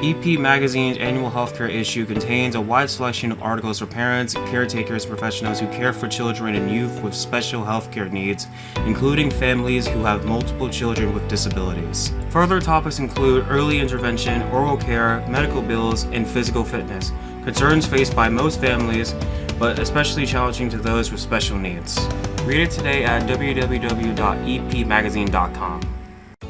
EP Magazine's annual healthcare issue contains a wide selection of articles for parents, caretakers, and professionals who care for children and youth with special healthcare needs, including families who have multiple children with disabilities. Further topics include early intervention, oral care, medical bills, and physical fitness, concerns faced by most families, but especially challenging to those with special needs. Read it today at www.epmagazine.com.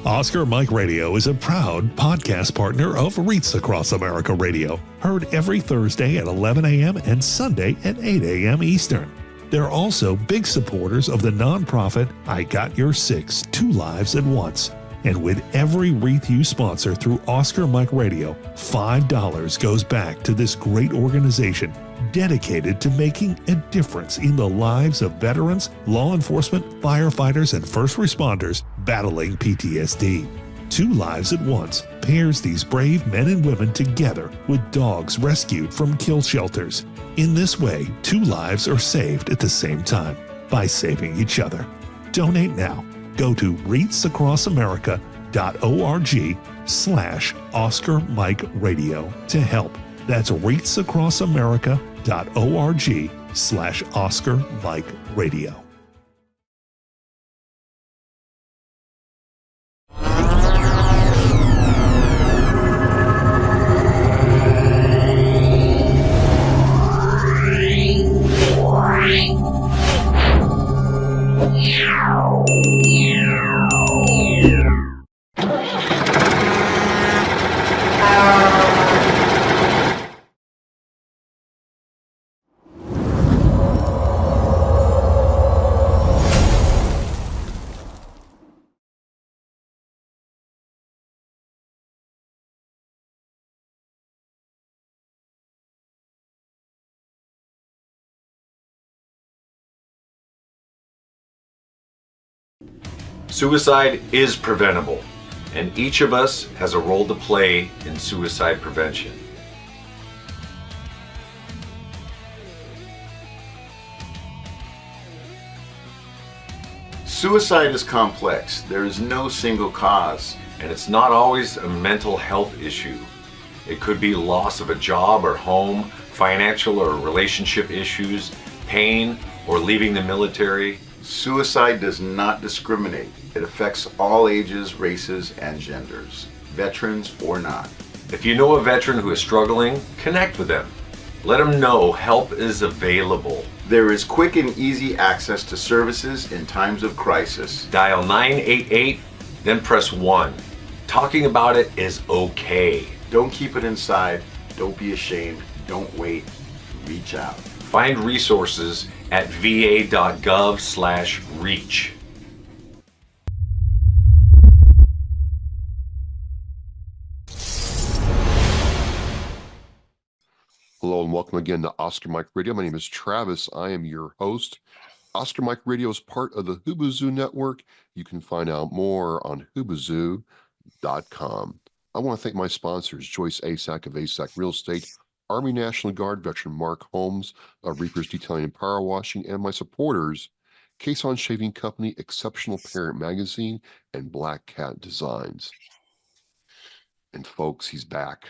Oscar Mike Radio is a proud podcast partner of REITs Across America Radio, heard every Thursday at 11 a.m. and Sunday at 8 a.m. Eastern. They're also big supporters of the nonprofit I Got Your Six, Two Lives at Once. And with every REIT you sponsor through Oscar Mike Radio, $5 goes back to this great organization dedicated to making a difference in the lives of veterans, law enforcement, firefighters, and first responders battling PTSD. Two Lives at Once pairs these brave men and women together with dogs rescued from kill shelters. In this way, two lives are saved at the same time by saving each other. Donate now. Go to REITsAcrossAmerica.org/Oscar Mike Radio to help. That's REITsAcrossAmerica.org/Oscar Mike Radio. Suicide is preventable, and each of us has a role to play in suicide prevention. Suicide is complex. There is no single cause. And it's not always a mental health issue. It could be loss of a job or home, financial or relationship issues, pain, or leaving the military. Suicide does not discriminate. It affects all ages, races, and genders, veterans or not. If you know a veteran who is struggling, connect with them. Let them know help is available. There is quick and easy access to services in times of crisis. Dial 988, then press 1. Talking about it is okay. Don't keep it inside. Don't be ashamed. Don't wait. Reach out. Find resources at va.gov/reach. Hello and welcome again to Oscar Mike Radio. My name is Travis. I am your host. Oscar Mike Radio is part of the Hubazoo Network. You can find out more on hubazoo.com. I want to thank my sponsors, Joyce Asack of Asack Real Estate, Army National Guard veteran Mark Holmes of Reapers Detailing and Power Washing, and my supporters, Case on Shaving Company, Exceptional Parent Magazine, and Black Cat Designs. And folks, he's back.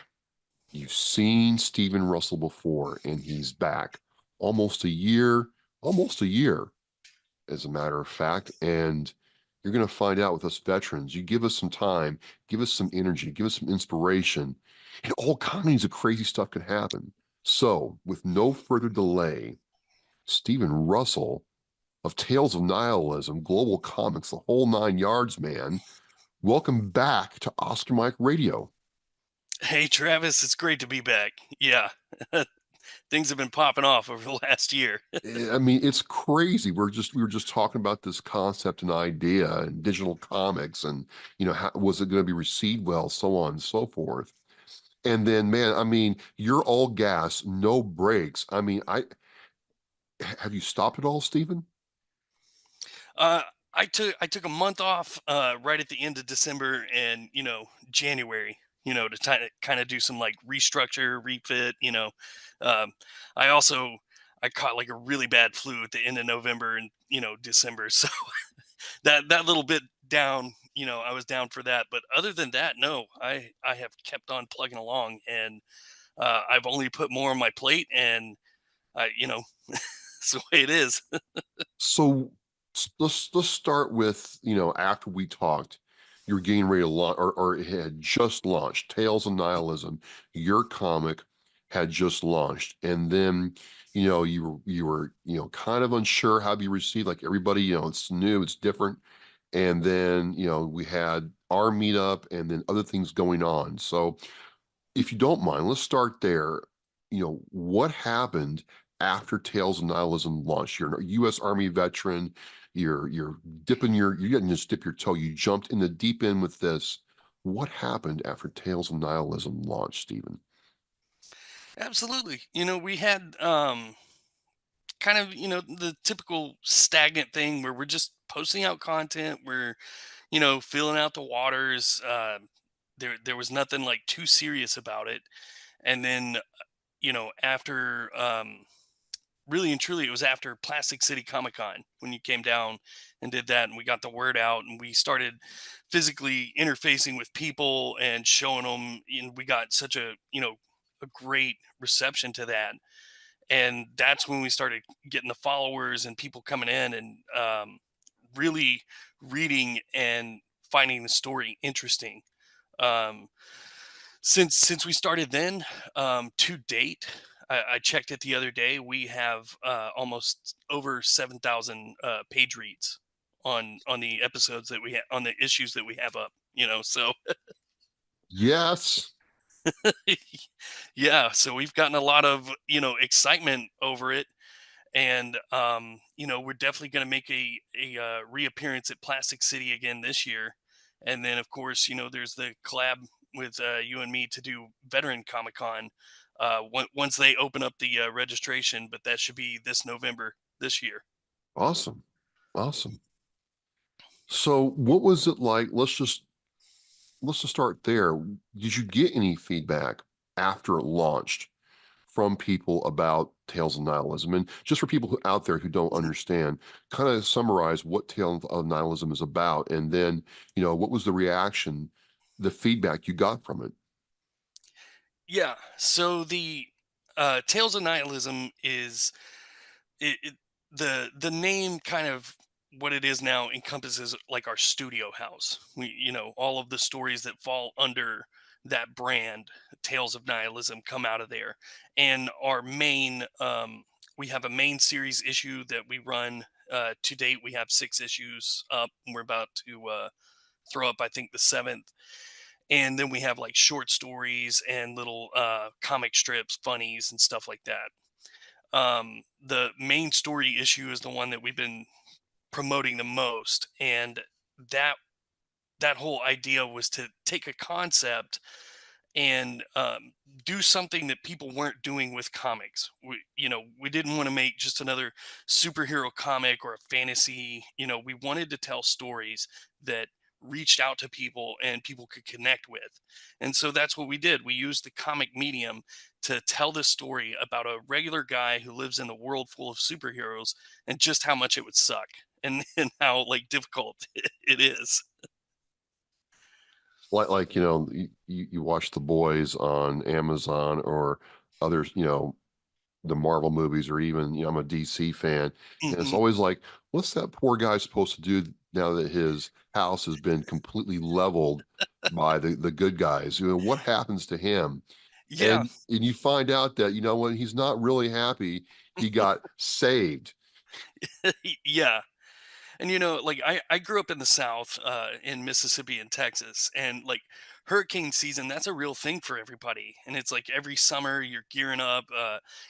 You've seen Stephen Russell before, and he's back. Almost a year, as a matter of fact, and you're going to find out with us veterans. You give us some time, give us some energy, give us some inspiration, and all kinds of crazy stuff can happen. So, with no further delay, Stephen Russell of Tales of Nihilism, Global Comics, the whole 9 yards, man. Welcome back to Oscar Mike Radio. Hey, Travis, it's great to be back. Yeah, things have been popping off over the last year. I mean, it's crazy. We were just talking about this concept and idea and digital comics, and how was it going to be received well, so on and so forth. And then, man, I mean, you're all gas, no brakes. I mean, have you stopped at all, Stephen? I took a month off right at the end of December and January. To kind of do some like restructure, refit. I caught like a really bad flu at the end of November and December, so that little bit down I was down for that. But other than that, no, I have kept on plugging along, and I've only put more on my plate, and it's the way it is. So let's start with, after we talked, you were getting ready to launch, or it had just launched. Tales of Nihilism, your comic had just launched, and then you were kind of unsure how to be received. Like everybody, it's new, it's different, and then we had our meetup, and then other things going on. So if you don't mind, let's start there. What happened after Tales of Nihilism launched? You're a U.S. Army veteran. You're dipping you didn't just dip your toe. You jumped in the deep end with this. What happened after Tales of Nihilism launched, Stephen? Absolutely. We had kind of, the typical stagnant thing where we're just posting out content, we're, feeling out the waters. There was nothing like too serious about it. And then, after really and truly, it was after Plastic City Comic Con when you came down and did that, and we got the word out, and we started physically interfacing with people and showing them, and we got such a great reception to that. And that's when we started getting the followers and people coming in, and really reading and finding the story interesting. Um, since we started then, to date, I checked it the other day. We have almost over 7,000 page reads on the episodes that we have, on the issues that we have up. So Yes. yeah, so we've gotten a lot of excitement over it. And we're definitely going to make a reappearance at Plastic City again this year. And then of course, there's the collab with you and me to do Veteran Comic Con once they open up the registration, but that should be this November this year. Awesome. Awesome. So what was it like? Let's just start there. Did you get any feedback after it launched from people about Tales of Nihilism? And just for people out there who don't understand, kind of summarize what Tales of Nihilism is about, and then what was the reaction, the feedback you got from it? Yeah. So the Tales of Nihilism is the name kind of what it is now encompasses like our studio house. We, all of the stories that fall under that brand, Tales of Nihilism, come out of there. And our main, we have a main series issue that we run. To date, we have 6 issues up, and we're about to throw up, I think, the seventh. And then we have like short stories and little comic strips, funnies, and stuff like that. The main story issue is the one that we've been promoting the most, and that that whole idea was to take a concept and do something that people weren't doing with comics. We didn't want to make just another superhero comic or a fantasy. We wanted to tell stories that reached out to people and people could connect with. And so that's what we did. We used the comic medium to tell this story about a regular guy who lives in a world full of superheroes, and just how much it would suck, and, and how like difficult it is. Like you watch The Boys on Amazon or others, the Marvel movies, or even, I'm a DC fan, and it's Mhm. always like, what's that poor guy supposed to do now that his house has been completely leveled by the good guys? What happens to him? Yeah. And you find out that, when he's not really happy, he got saved. Yeah. And like I grew up in the South, in Mississippi and Texas, and like hurricane season, that's a real thing for everybody. And it's like every summer you're gearing up.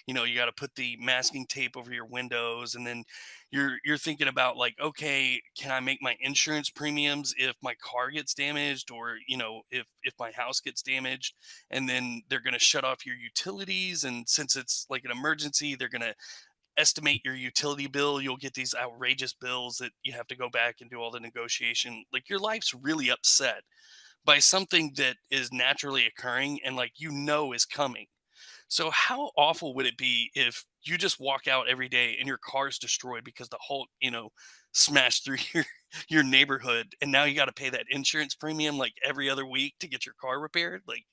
You got to put the masking tape over your windows, and then you're thinking about like, okay, can I make my insurance premiums if my car gets damaged, or if my house gets damaged? And then they're going to shut off your utilities, and since it's like an emergency, they're going to estimate your utility bill. You'll get these outrageous bills that you have to go back and do all the negotiation. Like your life's really upset by something that is naturally occurring and like is coming. So how awful would it be if you just walk out every day and your car's destroyed because the Hulk, smashed through your neighborhood, and now you got to pay that insurance premium like every other week to get your car repaired. Like,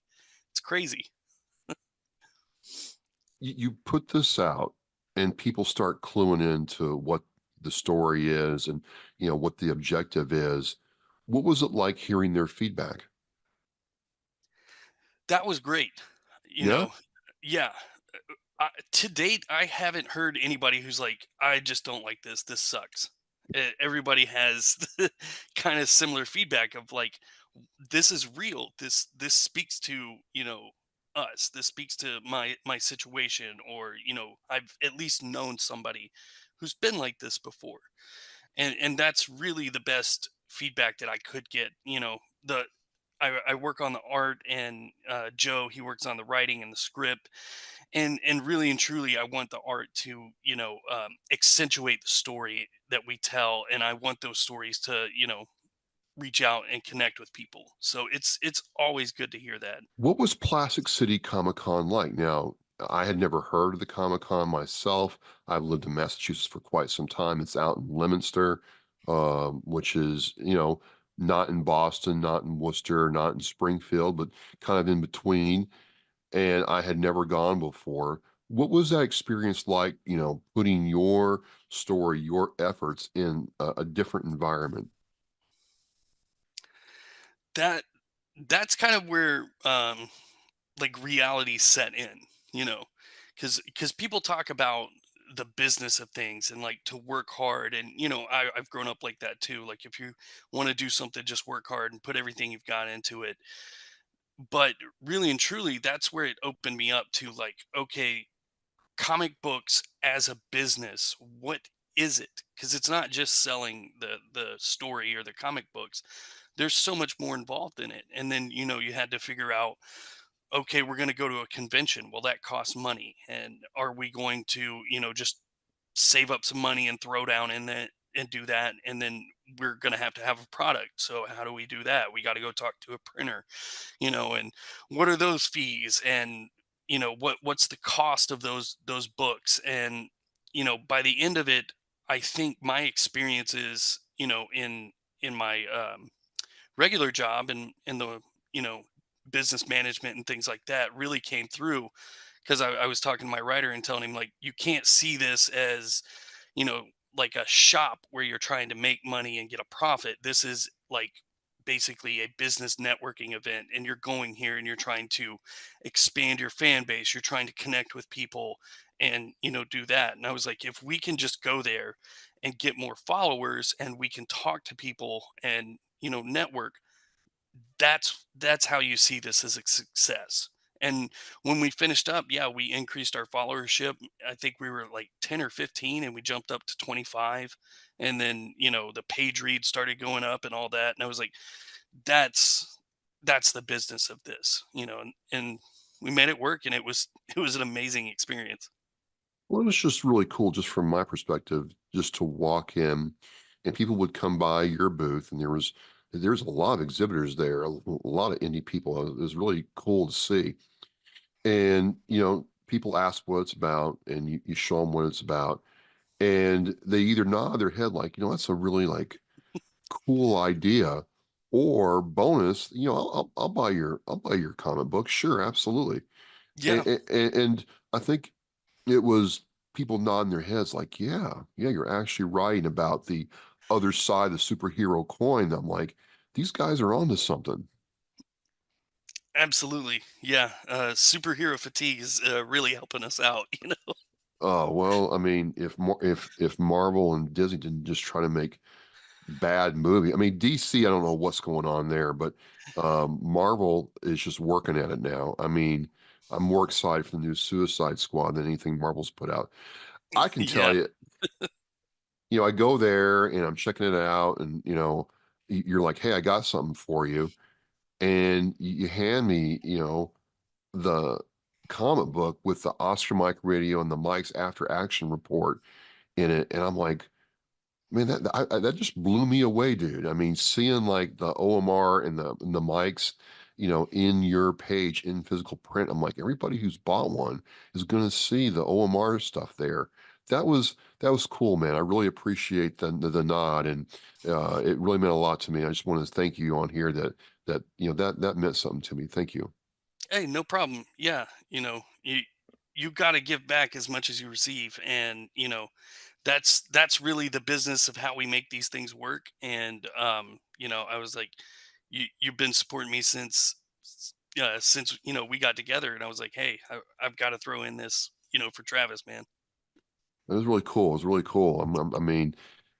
it's crazy. You put this out and people start cluing into what the story is and what the objective is. What was it like hearing their feedback? That was great. You Yeah. know, yeah. To date, I haven't heard anybody who's like, I just don't like this. This sucks. Everybody has kind of similar feedback of like, this is real. This speaks to, us. This speaks to my situation, or I've at least known somebody who's been like this before, and that's really the best feedback that I could get. I work on the art, and Joe, he works on the writing and the script, and really and truly, I want the art to accentuate the story that we tell, and I want those stories to reach out and connect with people. So it's always good to hear that. What was Plastic City Comic Con like? Now, I had never heard of the Comic Con myself. I've lived in Massachusetts for quite some time. It's out in Leominster, which is, not in Boston, not in Worcester, not in Springfield, but kind of in between. And I had never gone before. What was that experience like, putting your story, your efforts in a different environment? That that's kind of where like reality set in, you know, because people talk about the business of things and like to work hard, and I've grown up like that too. Like, if you want to do something, just work hard and put everything you've got into it. But really and truly, that's where it opened me up to like, okay, comic books as a business, what is it? Because it's not just selling the story or the comic books. There's so much more involved in it. And then you had to figure out, okay, we're going to go to a convention. Well, that costs money. And are we going to, just save up some money and throw down in it and do that? And then we're going to have a product. So how do we do that? We got to go talk to a printer, and what are those fees? And, what's the cost of those books? And, by the end of it, I think my experiences, in my regular job and in the you know business management and things like that really came through, because I was talking to my writer and telling him, like, you can't see this as you know like a shop where you're trying to make money and get a profit. This is like basically a business networking event, and you're going here and you're trying to expand your fan base, you're trying to connect with people, and do that. And I was like, if we can just go there and get more followers, and we can talk to people and network, that's how you see this as a success. And when we finished up, yeah, we increased our followership. I think we were like 10 or 15, and we jumped up to 25. And then the page read started going up and all that, and I was like, that's that's the business of this, and we made it work, and it was an amazing experience. Well, it was just really cool, just from my perspective, just to walk in, and people would come by your booth, and there's a lot of exhibitors there, a lot of indie people. It was really cool to see. And people ask what it's about, and you show them what it's about, and they either nod their head like, that's a really like cool idea, or bonus, I'll buy your comic book, sure, absolutely. Yeah, And I think it was people nodding their heads like, yeah, yeah, you're actually writing about the other side of the superhero coin. I'm like, these guys are onto something. absolutely. Yeah, superhero fatigue is really helping us out. Oh, well, I mean, if Marvel and Disney didn't just try to make bad movie. I mean, DC, I don't know what's going on there, but Marvel is just working at it now. I mean, I'm more excited for the new Suicide Squad than anything Marvel's put out. I can tell Yeah, you, I go there and I'm checking it out, and you're like, "Hey, I got something for you," and you hand me, the comic book with the Oscar Mike radio and the Mike's After Action report in it, and I'm like, man, that just blew me away, dude. I mean, seeing like the OMR and the mics, in your page in physical print, I'm like, everybody who's bought one is going to see the OMR stuff there. that was cool, man. I really appreciate the nod, and it really meant a lot to me. I just wanted to thank you on here that that meant something to me. Thank you. Hey, no problem. Yeah, you got to give back as much as you receive, and that's really the business of how we make these things work. And I was like, you've been supporting me since we got together, and I was like, hey, I've got to throw in this for Travis, man. It was really cool. It was really cool. I mean,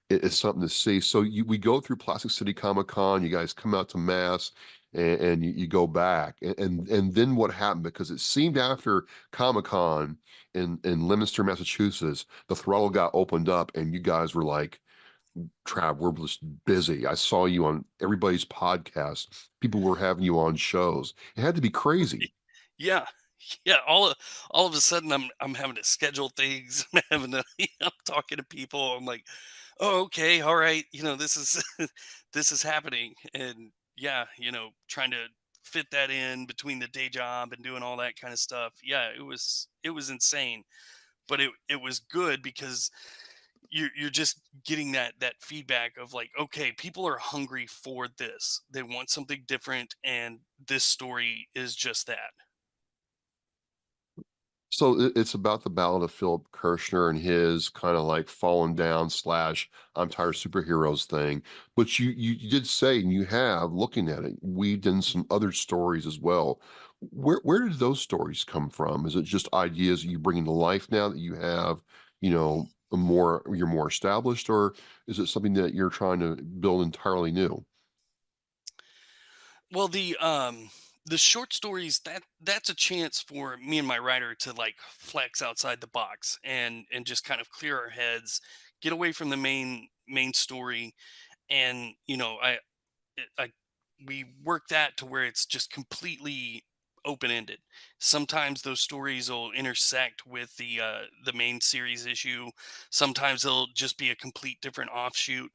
it's something to see. So we go through Plastic City Comic Con. You guys come out to Mass, and you go back, and then what happened? Because it seemed after Comic Con in Leominster, Massachusetts, the throttle got opened up, and you guys were like, "Trav, we're just busy." I saw you on everybody's podcast. People were having you on shows. It had to be crazy. Yeah. Yeah, all of a sudden I'm having to schedule things. I'm having to I'm talking to people. I'm like, "Oh, okay, all right, this is this is happening." And yeah, trying to fit that in between the day job and doing all that kind of stuff. Yeah, it was insane, but it was good because you're just getting that feedback of like, okay, people are hungry for this. They want something different, and this story is just that. So it's about the Ballad of Philip Kirshner and his kind of like fallen down slash I'm tired of superheroes thing. But you did say, and you have looking at it, weaved in some other stories as well. Where did those stories come from? Is it just ideas that you bring into life now that you have, you're more established, or is it something that you're trying to build entirely new? Well, the short stories, that's a chance for me and my writer to like flex outside the box and just kind of clear our heads, get away from the main story. And I we work that to where it's just completely open ended. Sometimes those stories will intersect with the main series issue. Sometimes they'll just be a complete different offshoot.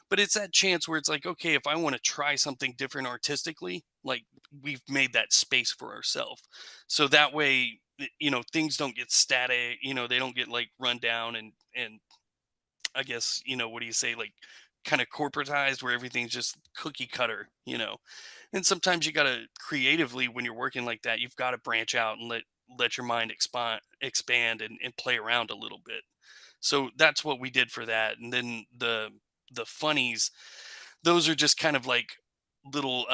But it's that chance where it's like, okay, if I want to try something different artistically, like we've made that space for ourselves. So that way, things don't get static, they don't get like run down and I guess, what do you say, like kind of corporatized where everything's just cookie cutter. And sometimes you gotta creatively when you're working like that, you've got to branch out and let your mind expand and play around a little bit. So that's what we did for that. And then the funnies, those are just kind of like little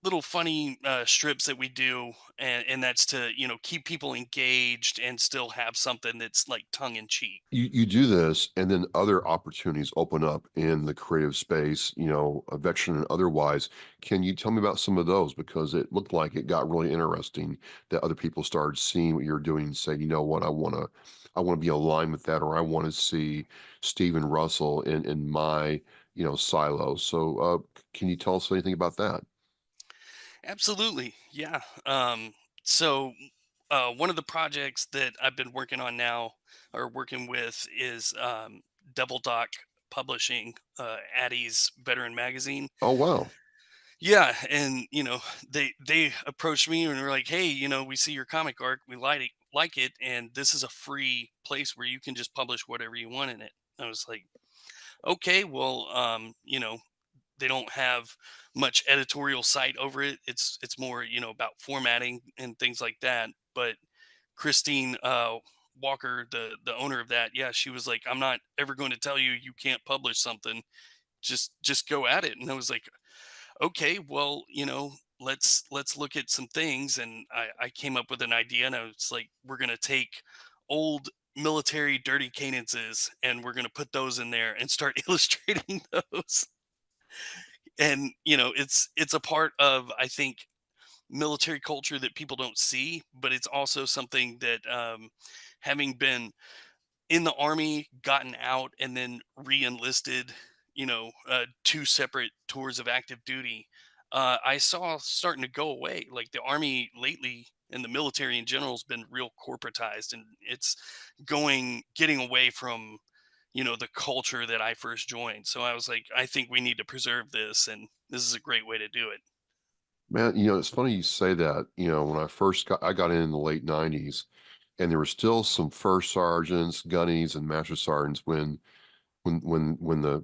little funny strips that we do, and that's to keep people engaged and still have something that's like tongue in cheek. You do this, and then other opportunities open up in the creative space, a veteran and otherwise. Can you tell me about some of those? Because it looked like it got really interesting that other people started seeing what you're doing and saying, you know what, I want to be aligned with that, or I want to see Stephen Russell in my, silo. So, can you tell us anything about that? Absolutely. Yeah. So one of the projects that I've been working on now or working with is Double Doc Publishing, Addie's Veteran Magazine. Oh, wow. Yeah, and they approached me and were like, "Hey, we see your comic art, we like it, and this is a free place where you can just publish whatever you want in it." I was like, "Okay, well, they don't have much editorial sight over it. It's more about formatting and things like that." But Christine Walker, the owner of that, yeah, she was like, "I'm not ever going to tell you you can't publish something. Just go at it." And I was like, "Okay, well, let's look at some things." And I came up with an idea, and I was like, "We're gonna take old military dirty cadences and we're gonna put those in there and start illustrating those." And it's a part of, I think, military culture that people don't see, but it's also something that having been in the army, gotten out, and then re-enlisted, two separate tours of active duty, I saw starting to go away. Like the army lately and the military in general has been real corporatized, and it's getting away from the culture that I first joined. So I was like, I think we need to preserve this, and this is a great way to do it. Man, it's funny you say that. When I got in the late 90s, and there were still some first sergeants, gunnies, and master sergeants when the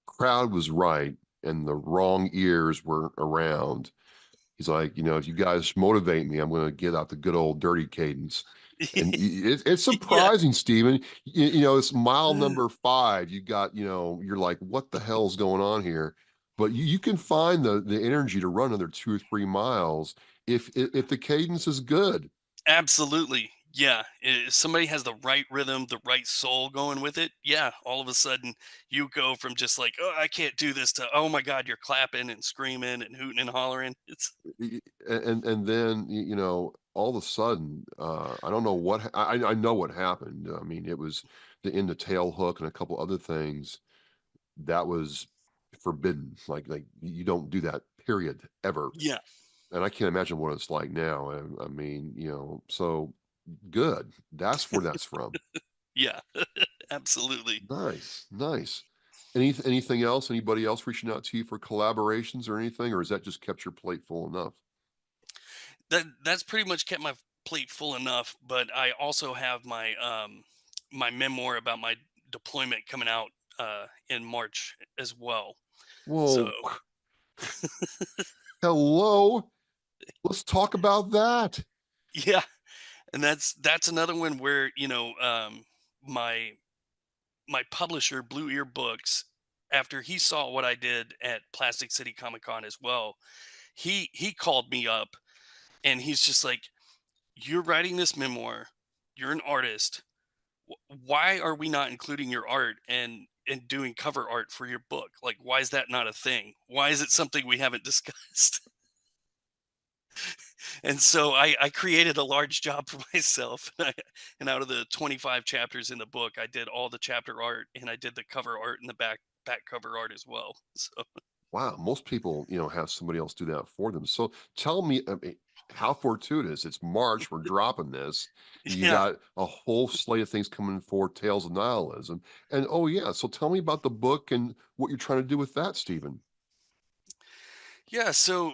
crowd was right and the wrong ears were around. He's like, if you guys motivate me, I'm going to get out the good old dirty cadence. And it's Yeah. surprising, Stephen. It's mile number 5. You got, you're like, what the hell's going on here? But you can find the energy to run another 2 or 3 miles if the cadence is good. Absolutely. Yeah. If somebody has the right rhythm, the right soul going with it, yeah, all of a sudden you go from just like, oh, I can't do this to, oh my God, you're clapping and screaming and hooting and hollering. It's, And then all of a sudden, I don't know what I know what happened. I mean, it was the end of tail hook and a couple other things that was forbidden. Like you don't do that, period, ever. yeah. And I can't imagine what it's like now. I mean, so good. That's where that's from. Yeah. Absolutely. Nice, nice. Anything else? Anybody else reaching out to you for collaborations or anything, or has that just kept your plate full enough? That's pretty much kept my plate full enough, but I also have my memoir about my deployment coming out in March as well. So Whoa, hello. Let's talk about that. yeah, and that's another one where, my my publisher, Blue Ear Books, after he saw what I did at Plastic City Comic Con as well, he called me up and he's just like, "You're writing this memoir. You're an artist. Why are we not including your art and doing cover art for your book? Like, why is that not a thing? Why is it something we haven't discussed?" And so I created a large job for myself, and out of the 25 chapters in the book, I did all the chapter art and I did the cover art and the back cover art as well. So Wow, most people, have somebody else do that for them. So tell me, I mean, how fortuitous. It's March, we're dropping this. You yeah. got a whole slate of things coming for Tales of Nihilism. And oh yeah, so tell me about the book and what you're trying to do with that, Stephen. Yeah, so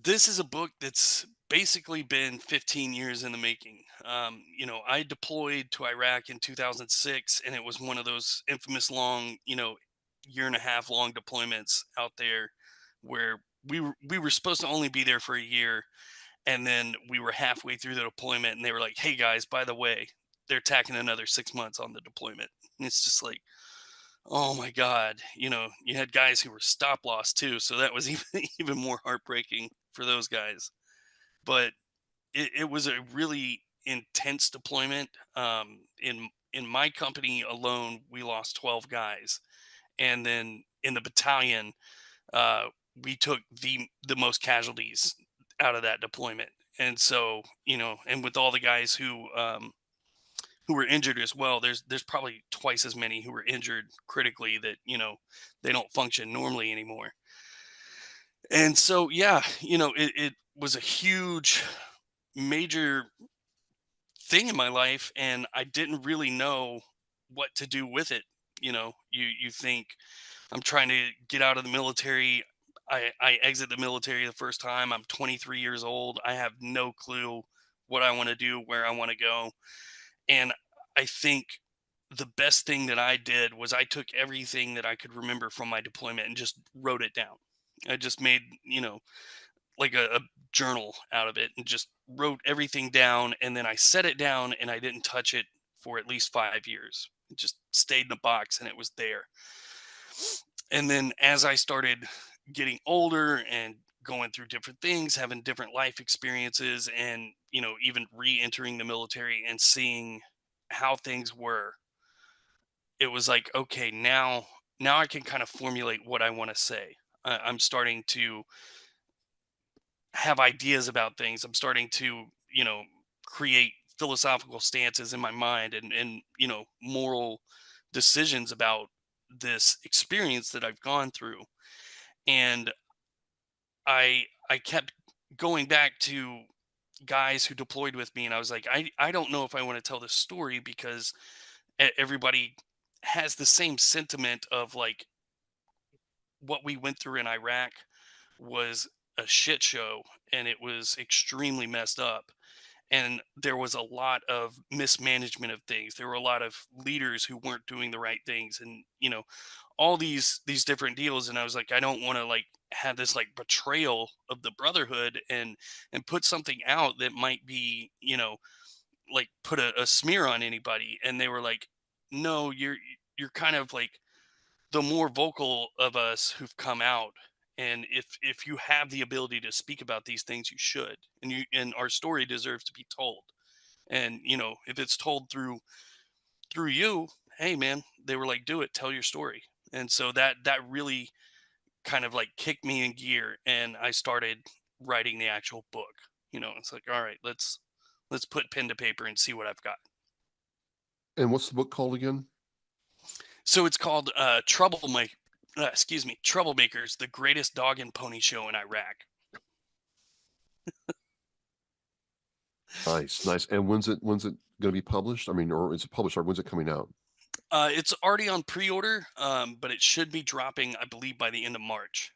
this is a book that's basically been 15 years in the making. I deployed to Iraq in 2006, and it was one of those infamous long, year and a half long deployments out there where we were supposed to only be there for a year, and then we were halfway through the deployment, and they were like, "Hey guys, by the way, they're tacking another 6 months on the deployment." And it's just like, oh my god, you had guys who were stop loss too, so that was even even more heartbreaking for those guys. But it was a really intense deployment. In my company alone, we lost 12 guys, and then in the battalion, uh, we took the most casualties out of that deployment. And so, and with all the guys who were injured as well. There's probably twice as many who were injured critically that they don't function normally anymore. And so yeah, it was a huge, major thing in my life, and I didn't really know what to do with it. You think I'm trying to get out of the military. I exit the military the first time. I'm 23 years old. I have no clue what I want to do, where I want to go. And I think the best thing that I did was I took everything that I could remember from my deployment and just wrote it down. I just made, like a journal out of it and just wrote everything down. And then I set it down and I didn't touch it for at least 5 years. It just stayed in a box and it was there. And then as I started getting older and going through different things, having different life experiences, and, even re entering the military and seeing how things were, it was like, okay, now I can kind of formulate what I want to say. I'm starting to have ideas about things. I'm starting to, create philosophical stances in my mind and moral decisions about this experience that I've gone through. And I kept going back to guys who deployed with me, and I was like, I don't know if I want to tell this story because everybody has the same sentiment of like what we went through in Iraq was a shit show and it was extremely messed up. and there was a lot of mismanagement of things. There were a lot of leaders who weren't doing the right things, and all these different deals. And I was like, I don't want to like have this like betrayal of the brotherhood and put something out that might be like put a smear on anybody. And they were like, no, you're kind of like the more vocal of us who've come out, and if you have the ability to speak about these things, you should. And our story deserves to be told. And if it's told through you, hey man, they were like, do it, tell your story. And so that really kind of like kicked me in gear, and I started writing the actual book. It's like, all right, let's put pen to paper and see what I've got. And what's the book called again? So it's called Troublemakers, the greatest dog and pony show in Iraq. Nice, nice. And when's it going to be published? I mean, or is it published, or when's it coming out? It's already on pre-order, but it should be dropping, I believe, by the end of March.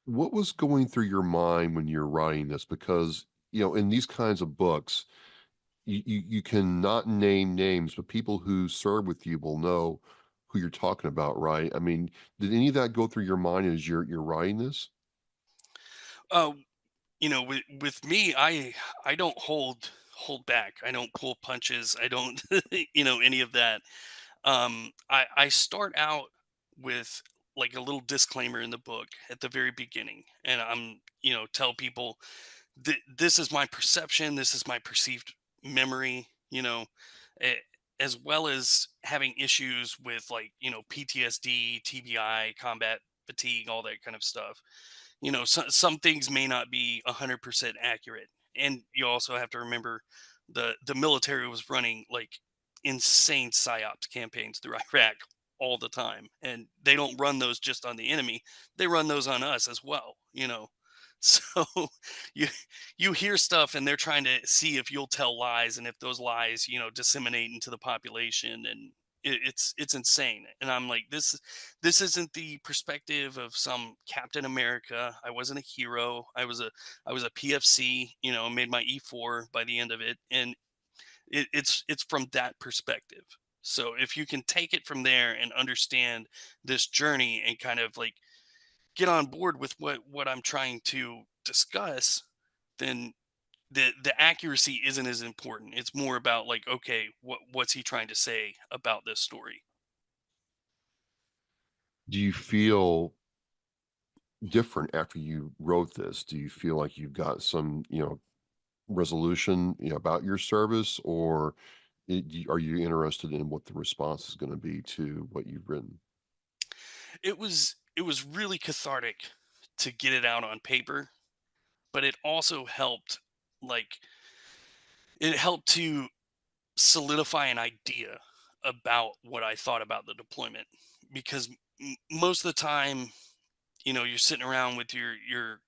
What was going through your mind when you're writing this? Because, in these kinds of books, you cannot name names, but people who serve with you will know who you're talking about, right? I mean, did any of that go through your mind as you're writing this? Uh, with me, I don't hold back. I don't pull punches. I don't any of that. I start out with like a little disclaimer in the book at the very beginning, and I'm tell people this is my perception, this is my perceived memory, a- as well as having issues with like PTSD, TBI, combat fatigue, all that kind of stuff. Some things may not be 100% accurate, and you also have to remember the military was running like insane psyops campaigns through Iraq all the time, and they don't run those just on the enemy, they run those on us as well. So you you hear stuff, and they're trying to see if you'll tell lies, and if those lies disseminate into the population, and it's insane. And I'm like, this isn't the perspective of some Captain America. I wasn't a hero. I was a PFC, made my E4 by the end of it. And it's from that perspective. So if you can take it from there and understand this journey and kind of like get on board with what I'm trying to discuss, then the accuracy isn't as important. It's more about like, okay, what's he trying to say about this story? Do you feel different after you wrote this? Do you feel like you've got some, resolution, about your service, or are you interested in what the response is going to be to what you've written? It was really cathartic to get it out on paper, but it also helped, like, it helped to solidify an idea about what I thought about the deployment. Because most of the time, you're sitting around with your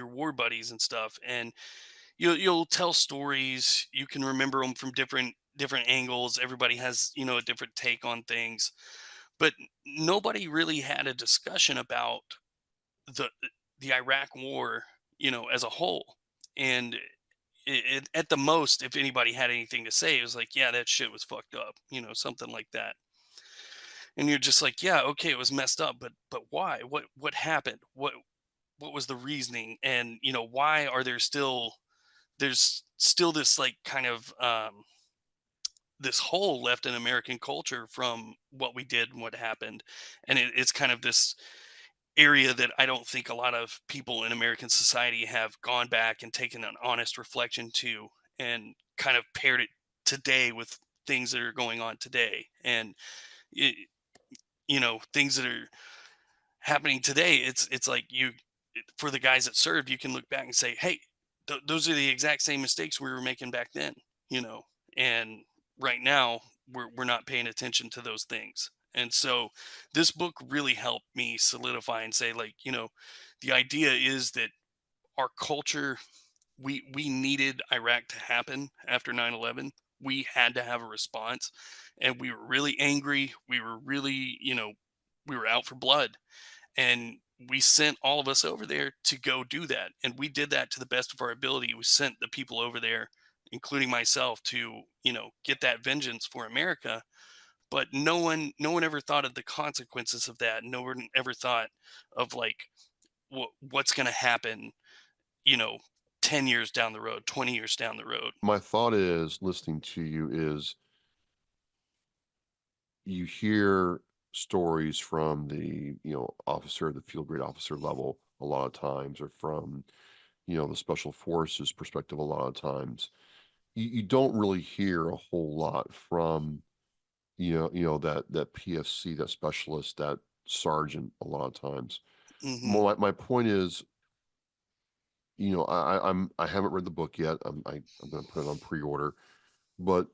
war buddies and stuff, and you'll tell stories. You can remember them from different angles. Everybody has a different take on things, but nobody really had a discussion about the the Iraq war, as a whole. And at the most, if anybody had anything to say, it was like, yeah, that shit was fucked up, something like that. And you're just like, yeah, okay, it was messed up, but why? What happened? What was the reasoning? And why are there's still this like kind of this hole left in American culture from what we did and what happened. And it's kind of this area that I don't think a lot of people in American society have gone back and taken an honest reflection to, and kind of paired it today with things that are going on today. And it, things that are happening today, it's like for the guys that served, you can look back and say, hey, those are the exact same mistakes we were making back then, you know and right now we're not paying attention to those things. And so this book really helped me solidify and say, like, the idea is that our culture, we needed Iraq to happen after 9/11. We had to have a response, and we were really angry. We were really, we were out for blood. And we sent all of us over there to go do that, and we did that to the best of our ability. We sent the people over there, including myself, to get that vengeance for America. But no one ever thought of the consequences of that. No one ever thought of like what's going to happen, you know 10 years down the road, 20 years down the road. My thought is, listening to you, is you hear stories from the officer, the field grade officer level a lot of times, or from the special forces perspective a lot of times. You don't really hear a whole lot from that PFC, that specialist, that sergeant a lot of times. Hmm. My point is, I haven't read the book yet. I'm going to put it on pre-order, but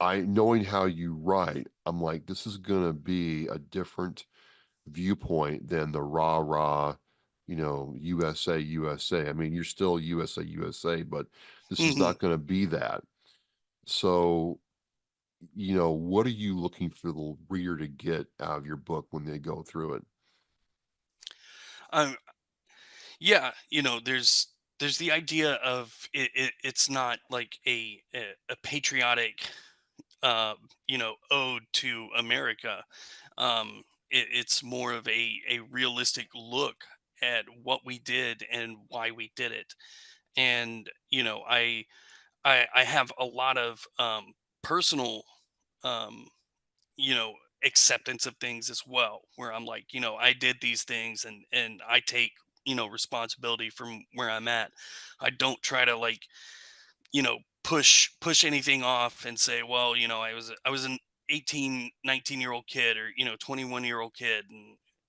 knowing how you write, I'm like, this is going to be a different viewpoint than the rah rah, USA, USA. I mean, you're still USA, USA, but this is Hmm. not going to be that. So, what are you looking for the reader to get out of your book when they go through it? um, yeah, there's the idea of it's not like a patriotic ode to America. It's more of a realistic look at what we did and why we did it. And I have a lot of personal um, you know acceptance of things as well, where I'm like, I did these things, and I take responsibility from where I'm at. I don't try to like push anything off and say, well, I was an 18, 19-year-old kid, or 21-year-old kid,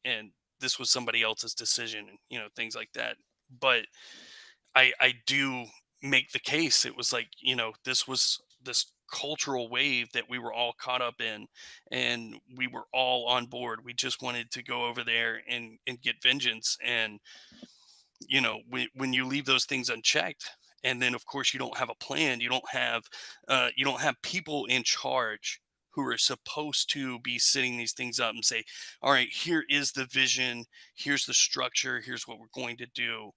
and this was somebody else's decision, and things like that. But I do make the case, it was like, this was this cultural wave that we were all caught up in, and we were all on board. We just wanted to go over there and get vengeance. And when you leave those things unchecked, and then of course you don't have a plan, you don't have people in charge who are supposed to be setting these things up and say, all right, here is the vision, here's the structure, here's what we're going to do.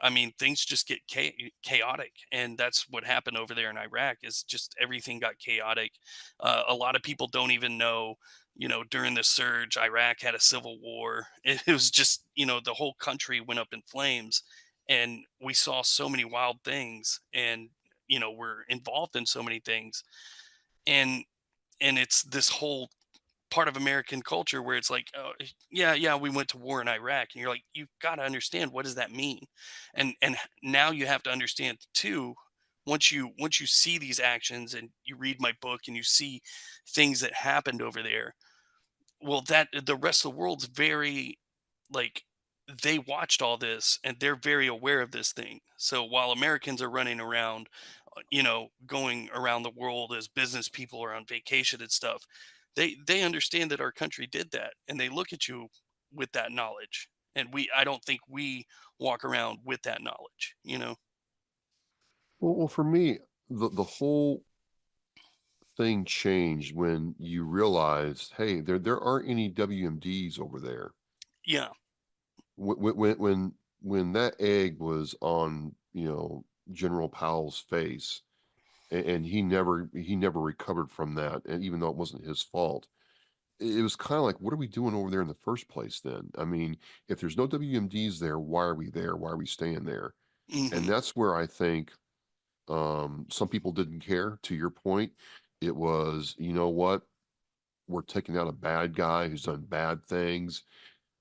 I mean, things just get chaotic, and that's what happened over there in Iraq. Is just everything got chaotic. A lot of people don't even know. During the surge, Iraq had a civil war. It was just, the whole country went up in flames, and we saw so many wild things, and we're involved in so many things, and it's this whole part of American culture where it's like, oh, yeah, yeah, we went to war in Iraq, and you're like, you've got to understand, what does that mean? And now you have to understand too. Once you see these actions, and you read my book, and you see things that happened over there, well, that the rest of the world's very, like, they watched all this, and they're very aware of this thing. So while Americans are running around, going around the world as business people or on vacation and stuff, they understand that our country did that, and they look at you with that knowledge. And I don't think we walk around with that knowledge. Well, for me, the whole thing changed when you realized, hey, there aren't any WMDs over there. Yeah. When that egg was on General Powell's face, and he never recovered from that, and even though it wasn't his fault, it was kind of like, what are we doing over there in the first place then? I mean, if there's no WMDs there, why are we there? Why are we staying there? And Hmm. that's where I think some people didn't care. To your point, it was, you know what, we're taking out a bad guy who's done bad things.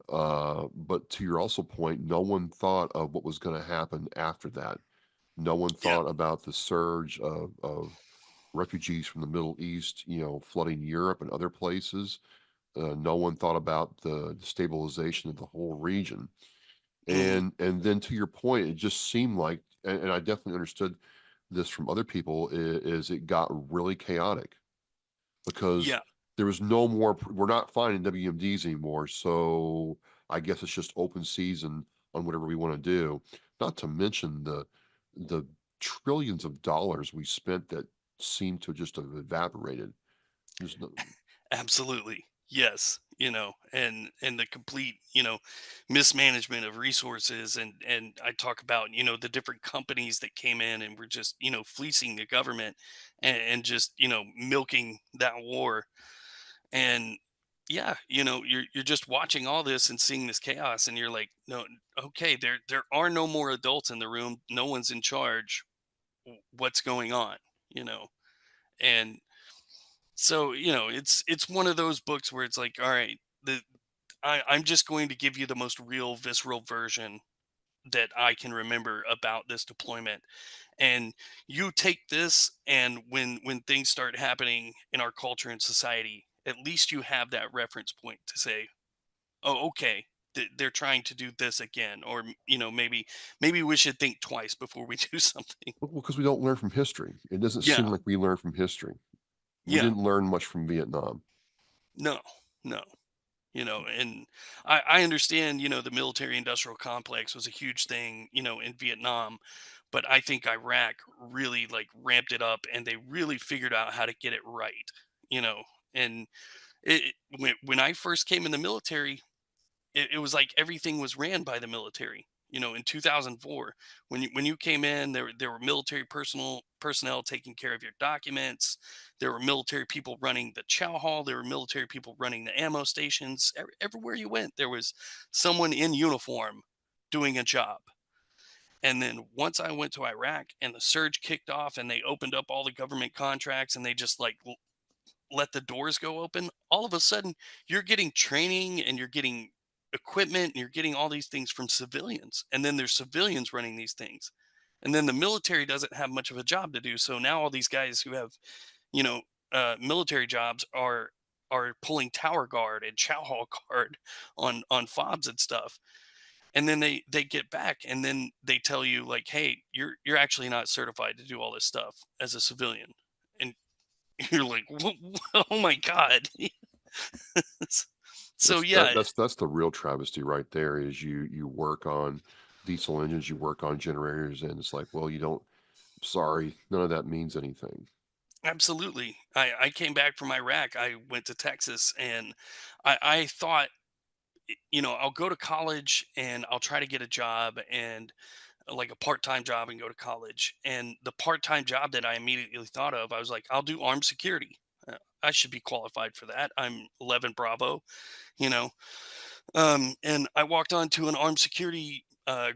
But to your also point, no one thought of what was going to happen after that. No one Yeah. thought about the surge of refugees from the Middle East, flooding Europe and other places. No one thought about the stabilization of the whole region. Hmm. And then to your point, it just seemed like, and I definitely understood this from other people, is it got really chaotic because Yeah. there was no more. We're not finding WMDs anymore, so I guess it's just open season on whatever we want to do. Not to mention the trillions of dollars we spent that seem to just have evaporated. There's no, Absolutely. Yes. and the complete, mismanagement of resources. And I talk about, the different companies that came in and were just, fleecing the government, and just, milking that war. And yeah, you're just watching all this and seeing this chaos, and you're like, no, okay, there are no more adults in the room, no one's in charge. What's going on, you know and so, it's one of those books where it's like, all right, I'm just going to give you the most real, visceral version that I can remember about this deployment. And you take this, and when things start happening in our culture and society, at least you have that reference point to say, oh, okay, they're trying to do this again, or maybe we should think twice before we do something. Well, because we don't learn from history. It doesn't seem Yeah, like we learn from history. We yeah, didn't learn much from Vietnam. no, no. And I understand, the military industrial complex was a huge thing, in Vietnam, but I think Iraq really like ramped it up, and they really figured out how to get it right, you know. And when I first came in the military, it was like everything was ran by the military. In 2004, when you came in, there were military personnel taking care of your documents. There were military people running the chow hall. There were military people running the ammo stations. Everywhere you went, there was someone in uniform doing a job. And then once I went to Iraq and the surge kicked off, and they opened up all the government contracts, and they just like let the doors go open, all of a sudden you're getting training, and you're getting equipment, and you're getting all these things from civilians. And then there's civilians running these things. And then the military doesn't have much of a job to do. So now all these guys who have, you know, military jobs are pulling tower guard and chow hall guard on fobs and stuff. And then they get back, and then they tell you like, hey, you're actually not certified to do all this stuff as a civilian. And you're like, oh my god. So yeah. That's the real travesty right there. Is you work on diesel engines, you work on generators, and it's like, well, you don't. Sorry, none of that means anything. Absolutely. I came back from Iraq. I went to Texas, and I thought, I'll go to college and I'll try to get a job, and like a part-time job, and go to college. And the part-time job that I immediately thought of, I was like, I'll do armed security. I should be qualified for that. I'm 11 Bravo, you know. And I walked on to an armed security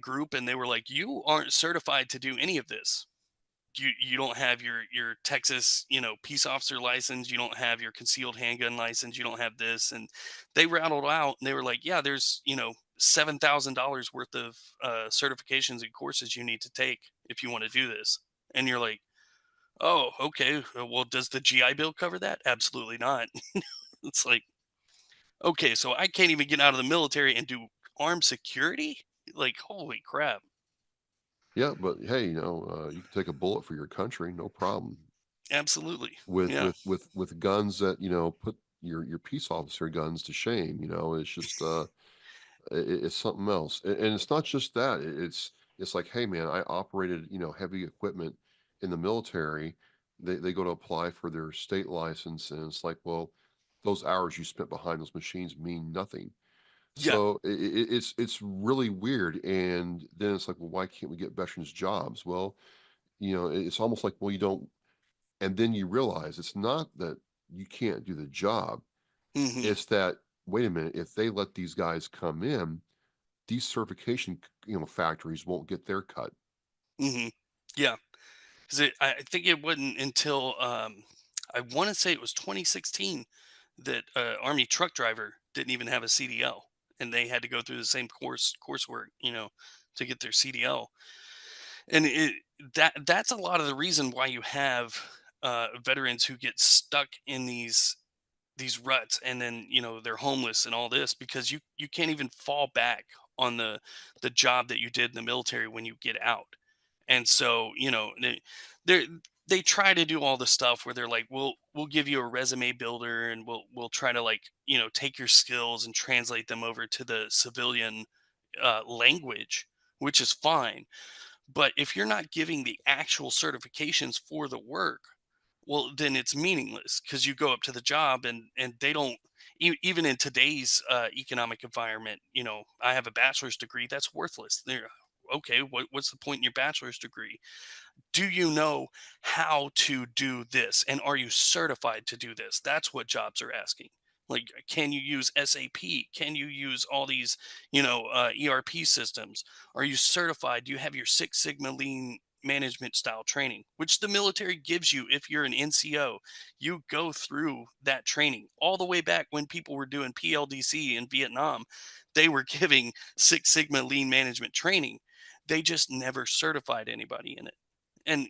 group, and they were like, you aren't certified to do any of this. You don't have your Texas, peace officer license, you don't have your concealed handgun license, you don't have this. And they rattled out, and they were like, yeah, there's, $7,000 worth of certifications and courses you need to take if you want to do this. And you're like, oh, okay, well, does the GI Bill cover that? Absolutely not. It's like, okay, so I can't even get out of the military and do armed security? Like, holy crap. Yeah, but hey, you can take a bullet for your country, no problem. Absolutely. With Yeah. guns that put your peace officer guns to shame. It's just it's something else, and it's not just that. It's like, hey, man, I operated heavy equipment in the military. They go to apply for their state license, and it's like, well, those hours you spent behind those machines mean nothing. Yeah. So it's really weird. And then it's like, well, why can't we get veterans jobs? Well, it's almost like, well, you don't. And then you realize it's not that you can't do the job. Hmm. It's that, wait a minute, if they let these guys come in, these certification, factories won't get their cut. Hmm. Yeah. Because I think it wasn't until I want to say it was 2016 that Army truck driver didn't even have a CDL, and they had to go through the same coursework, to get their CDL. And that's a lot of the reason why you have veterans who get stuck in these ruts, and then they're homeless and all this, because you can't even fall back on the job that you did in the military when you get out. And so they they try to do all the stuff where they're like, we'll give you a resume builder, and we'll try to like take your skills and translate them over to the civilian language, which is fine. But if you're not giving the actual certifications for the work, well, then it's meaningless, because you go up to the job, and they don't even in today's economic environment, I have a bachelor's degree that's worthless. There, okay, what's the point in your bachelor's degree? Do you know how to do this, and are you certified to do this? That's what jobs are asking. Like, can you use SAP? Can you use all these ERP systems? Are you certified? Do you have your Six Sigma lean management style training, which the military gives you? If you're an NCO, you go through that training all the way back when people were doing PLDC in Vietnam. They were giving Six Sigma lean management training. They just never certified anybody in it. And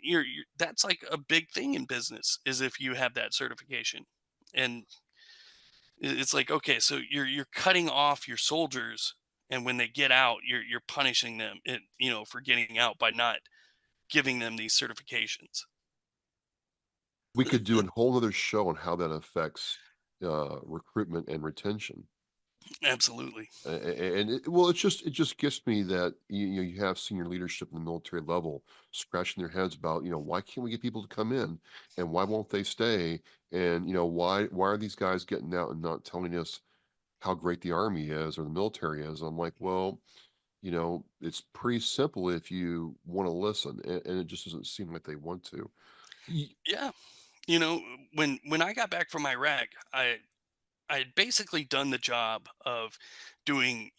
that's like a big thing in business, is if you have that certification. And it's like, okay, so you're cutting off your soldiers, and when they get out, you're punishing them, for getting out by not giving them these certifications. We could do a whole other show on how that affects recruitment and retention. Absolutely. And it just gets me that you have senior leadership in the military level scratching their heads about, why can't we get people to come in, and why won't they stay, and why are these guys getting out and not telling us how great the army is or the military is? I'm like, well, it's pretty simple if you want to listen, and it just doesn't seem like they want to. Y- Yeah. You know, when I got back from Iraq, I had basically done the job of doing,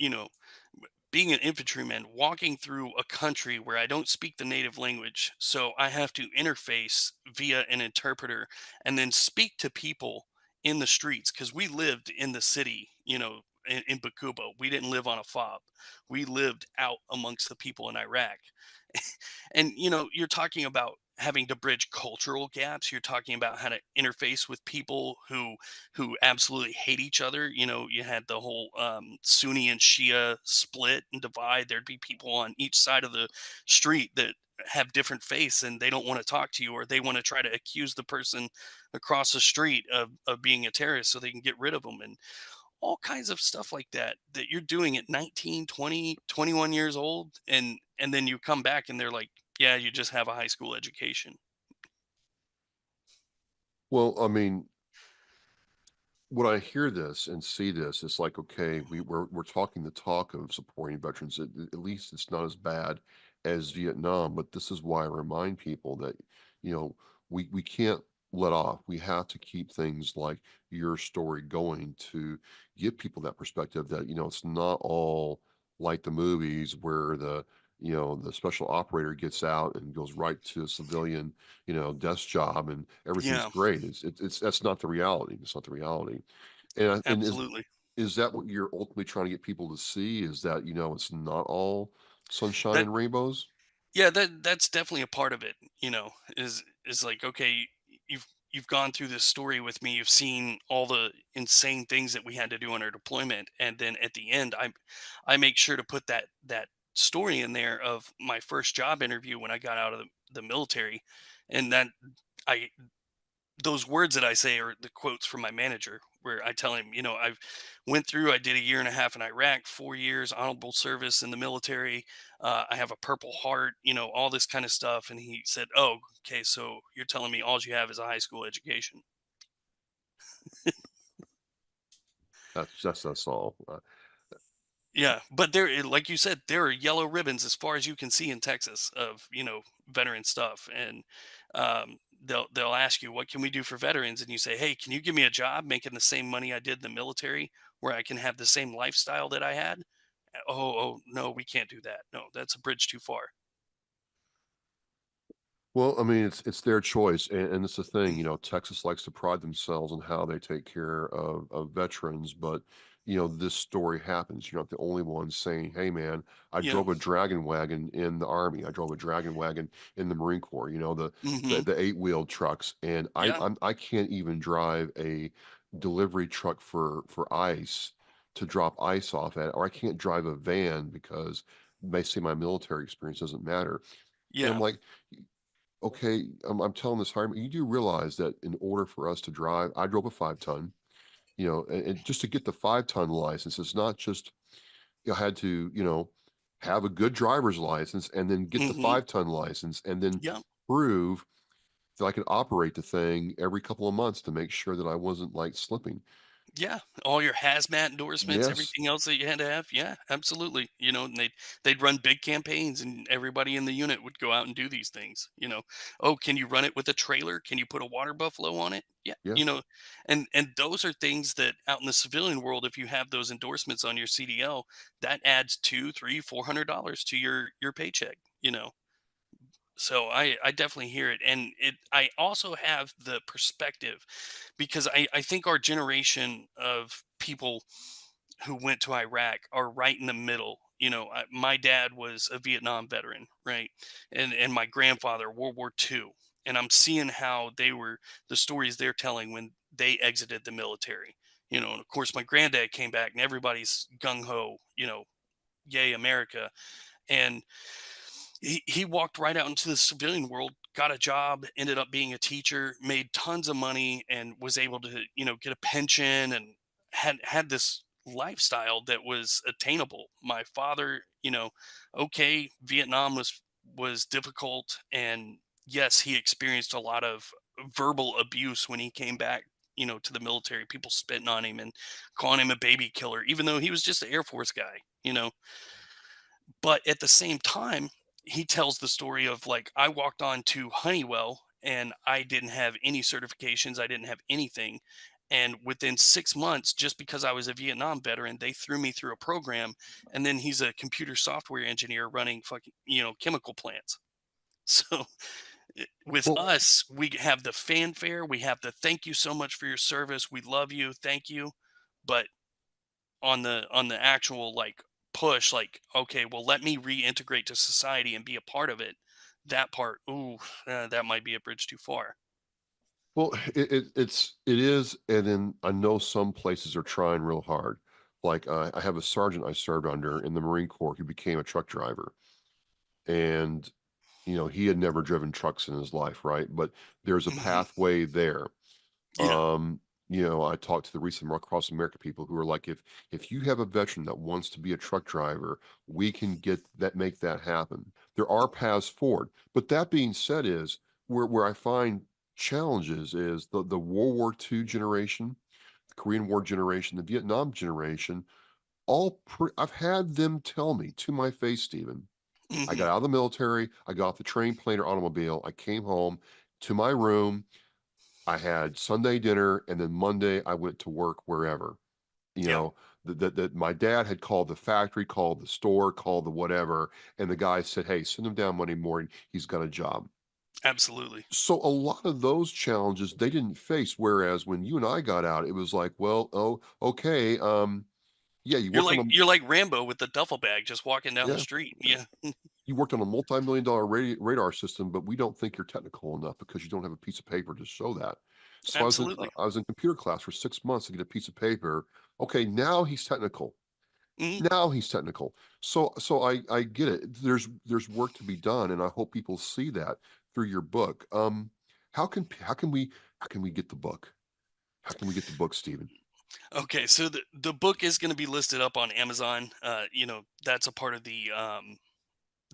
being an infantryman, walking through a country where I don't speak the native language. So I have to interface via an interpreter and then speak to people in the streets, because we lived in the city, in Bakuba. We didn't live on a fob. We lived out amongst the people in Iraq. And you're talking about having to bridge cultural gaps. You're talking about how to interface with people who absolutely hate each other. You had the whole Sunni and Shia split and divide. There'd be people on each side of the street that have different faiths, and they don't want to talk to you, or they want to try to accuse the person across the street of being a terrorist so they can get rid of them, and all kinds of stuff like that you're doing at 19, 20, 21 years old. And then you come back and they're like, yeah, you just have a high school education. Well, I mean, when I hear this and see this, it's like, okay, we're talking the talk of supporting veterans. At least it's not as bad as Vietnam, but this is why I remind people that, we can't let off. We have to keep things like your story going to give people that perspective that, it's not all like the movies where the special operator gets out and goes right to a civilian, desk job and everything's Yeah, great. It's that's not the reality. It's not the reality. And absolutely. is that what you're ultimately trying to get people to see? Is that, it's not all sunshine That and rainbows? Yeah, that's definitely a part of it. Is like, okay, you've gone through this story with me. You've seen all the insane things that we had to do on our deployment, and then at the end, I make sure to put that story in there of my first job interview when I got out of the military, and that I those words that I say are the quotes from my manager, where I tell him, I did a year and a half in Iraq, 4 years honorable service in the military. I have a Purple Heart, all this kind of stuff. And he said, "Oh, okay, so you're telling me all you have is a high school education?" That's all. Yeah, but like you said, there are yellow ribbons as far as you can see in Texas of veteran stuff, and they'll ask you, what can we do for veterans, and you say, hey, can you give me a job making the same money I did in the military, where I can have the same lifestyle that I had? Oh no, we can't do that. No, that's a bridge too far. Well, I mean, it's their choice, and it's the thing. Texas likes to pride themselves on how they take care of veterans, but this story happens. You're not the only one saying, "Hey, man, I Yeah. drove a dragon wagon in the Army. I drove a dragon wagon in the Marine Corps." The Hmm. the eight-wheeled trucks, and Yeah. I can't even drive a delivery truck for ice to drop ice off at, or I can't drive a van because they say my military experience doesn't matter. And I'm Yeah. like, okay, I'm telling this hireman, you do realize that in order for us to drive, I drove a 5 ton, and just to get the 5 ton license, it's not just, I had to, have a good driver's license and then get the Hmm. 5 ton license and then Yeah. prove that I could operate the thing every couple of months to make sure that I wasn't like slipping. Yeah, all your hazmat endorsements, Yes. everything else that you had to have. Yeah, absolutely. And they'd run big campaigns, and everybody in the unit would go out and do these things. Oh, can you run it with a trailer? Can you put a water buffalo on it? Yeah, Yeah. and those are things that out in the civilian world, if you have those endorsements on your CDL, that adds two, three, $400 to your paycheck. So I definitely hear it, and I also have the perspective, because I think our generation of people who went to Iraq are right in the middle. My dad was a Vietnam veteran, right, and my grandfather World War II, and I'm seeing how the stories they're telling when they exited the military. And of course my granddad came back, and everybody's gung ho, yay America, and he walked right out into the civilian world, got a job, ended up being a teacher, made tons of money, and was able to, get a pension, and had this lifestyle that was attainable. My father, okay, Vietnam was difficult, and yes, he experienced a lot of verbal abuse when he came back, to the military, people spitting on him and calling him a baby killer, even though he was just an Air Force guy. But at the same time, he tells the story of, like, I walked on to Honeywell and I didn't have any certifications, I didn't have anything. And within 6 months, just because I was a Vietnam veteran, they threw me through a program. And then he's a computer software engineer running fucking, chemical plants. So with Well, us, we have the fanfare, we have the thank you so much for your service, we love you, thank you. But on the actual, like, push, like, okay, well, let me reintegrate to society and be a part of it, that part, ooh, that might be a bridge too far. well, it is, and then I know some places are trying real hard. Like I have a sergeant I served under in the Marine Corps who became a truck driver, and he had never driven trucks in his life, right? But there's a Hmm. pathway there. Yeah. Um, I talked to the recent Across America people who are like, if you have a veteran that wants to be a truck driver, we can make that happen. There are paths forward. But that being said, is where I find challenges is the World War II generation, the Korean War generation, the Vietnam generation. I've had them tell me to my face, Stephen. I Hmm. got out of the military. I got off the train, plane, or automobile. I came home to my room. I had Sunday dinner, and then Monday I went to work wherever. You Yeah, know, that my dad had called the factory, called the store, called the whatever, and the guy said, "Hey, send him down Monday morning. He's got a job." absolutely. So a lot of those challenges they didn't face. Whereas when you and I got out, it was like, well, oh, okay, yeah, you You're worked on like a you're like Rambo with the duffel bag just walking down the yeah, street. yeah. Yeah. You worked on a multi-million dollar radar system, but we don't think you're technical enough because you don't have a piece of paper to show that. So Absolutely. I was in computer class for 6 months to get a piece of paper. Okay, now he's technical. Mhm. Now he's technical. So I get it. There's work to be done, and I hope people see that through your book. How can we get the book? How can we get the book, Stephen? Okay, so the book is going to be listed up on Amazon. That's a part of the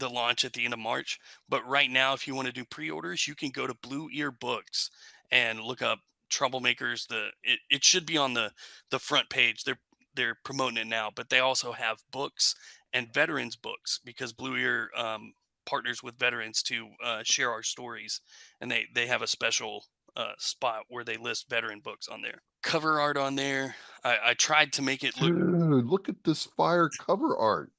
launch at the end of March. But right now, if you want to do pre-orders, you can go to Blue Ear Books and look up Troublemakers. It should be on the front page. They're promoting it now, but they also have books and veterans books, because Blue Ear partners with veterans to share our stories, and they have a special spot where they list veteran books on there. Cover art on there. I tried to make it look. Dude, look at this fire cover art.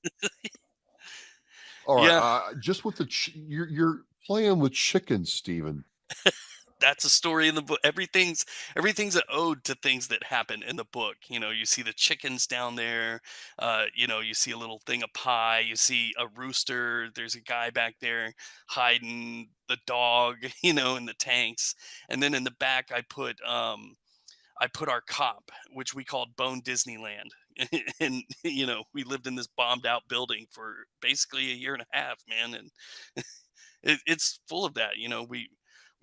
All right, Yeah, just with you're playing with chickens, Stephen. that's a story in the book. Everything's an ode to things that happen in the book. You see the chickens down there. You see a little thing of pie. You see a rooster. There's a guy back there hiding the dog. In the tanks. And then in the back, I put our cop, which we called Bone Disneyland. And we lived in this bombed out building for basically a year and a half, man. And it's full of that.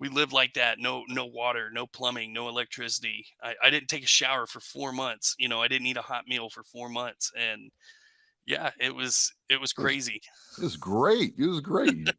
We live like that. No water, no plumbing, no electricity. I didn't take a shower for 4 months. I didn't eat a hot meal for 4 months. And yeah, it was It was, crazy. it was great. It was great.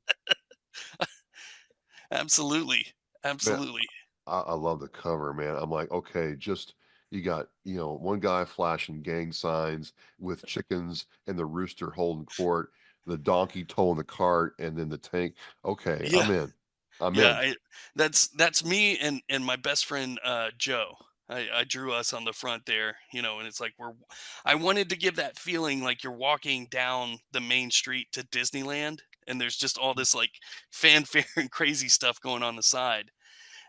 Absolutely. Man, Absolutely. I love the cover, man. I'm like, okay, just You got, one guy flashing gang signs with chickens and the rooster holding court, the donkey towing the cart, and then the tank. Okay, Yeah. I'm in. I'm Yeah, in. that's me and my best friend Joe. I drew us on the front there, and it's like I wanted to give that feeling like you're walking down the main street to Disneyland and there's just all this like fanfare and crazy stuff going on the side.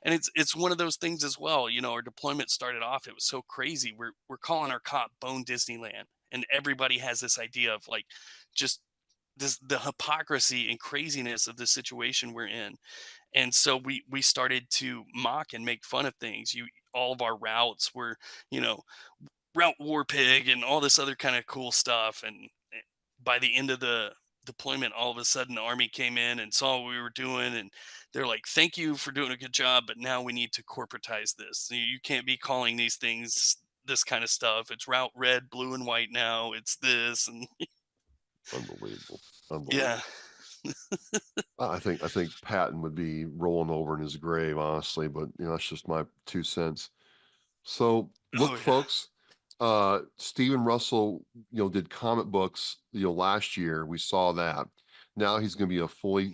And it's one of those things as well, our deployment started off, it was so crazy. We're calling our cop Bone Disneyland, and everybody has this idea of like just the hypocrisy and craziness of the situation we're in. And so we started to mock and make fun of things. All of our routes were, you know, route war pig and all this other kind of cool stuff. And by the end of the deployment, all of a sudden the Army came in and saw what we were doing, and they're like, thank you for doing a good job, but now we need to corporatize this. You can't be calling these things this kind of stuff. It's route red, blue, and white now. It's this. And Unbelievable. yeah. I think Patton would be rolling over in his grave, honestly, but that's just my 2 cents. So look, Oh, yeah. folks, Stephen Russell, did comic books, last year. We saw that. Now he's going to be a fully,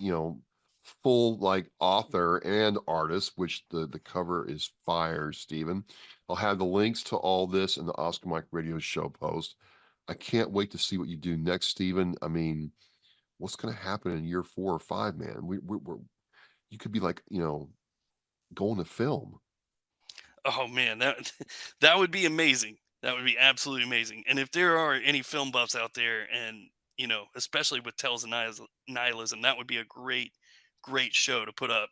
full like author and artist, which the cover is fire, Stephen. I'll have the links to all this in the Oscar Mike Radio show post. I can't wait to see what you do next, Stephen. I mean, what's going to happen in year 4 or 5, man? You could be like, going to film. Oh man, that would be amazing. That would be absolutely amazing. And if there are any film buffs out there, and especially with Tales of Nihilism, that would be a great show to put up.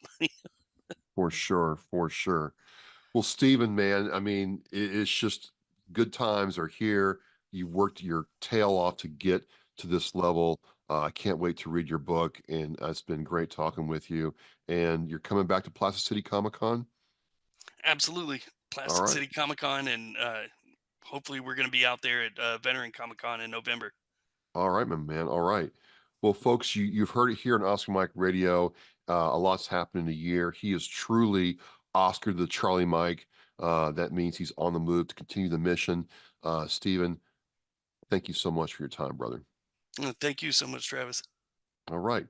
For sure, for sure. Well, Stephen, man, I mean, it's just good times are here. You worked your tail off to get to this level. I can't wait to read your book, and it's been great talking with you. And you're coming back to Plastic City Comic-Con? Absolutely, All Plastic right. City Comic Con, and hopefully we're going to be out there at Veteran Comic Con in November. All right, my man. All right. Well, folks, you've heard it here on Oscar Mike Radio. A lot's happened in a year. He is truly Oscar the Charlie Mike. That means he's on the move to continue the mission. Stephen, thank you so much for your time, brother. Thank you so much, Travis. All right.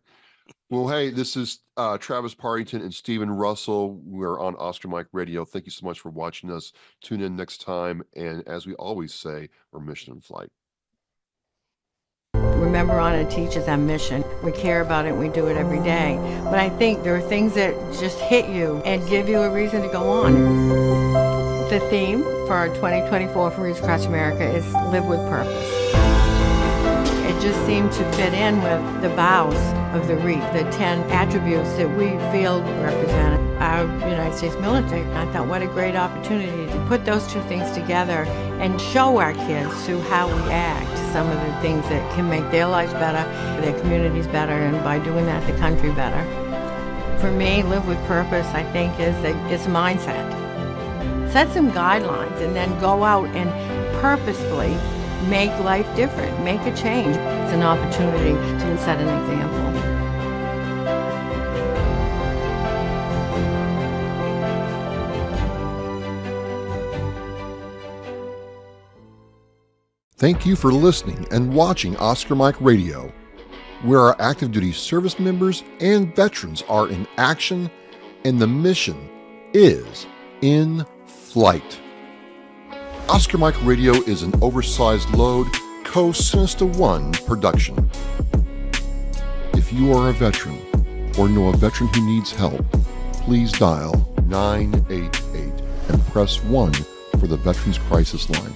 Well, hey, this is Travis Partington and Stephen Russell. We're on Oscar Mike Radio. Thank you so much for watching us. Tune in next time. And as we always say, we're mission in flight. Remember on it teaches our mission. We care about it and we do it every day. But I think there are things that just hit you and give you a reason to go on. The theme for our 2024 from Reach Across America is Live with Purpose. It just seemed to fit in with the vows of the REAP, the 10 attributes that we feel represent our United States military. I thought, what a great opportunity to put those two things together and show our kids through how we act some of the things that can make their lives better, their communities better, and by doing that, the country better. For me, Live with Purpose, I think, it's a mindset. Set some guidelines and then go out and purposefully make life different, make a change. It's an opportunity to set an example. Thank you for listening and watching Oscar Mike Radio, where our active duty service members and veterans are in action and the mission is in flight. Oscar Mike Radio is an oversized load co-Sinister One production. If you are a veteran or know a veteran who needs help, please dial 988 and press 1 for the Veterans Crisis Line.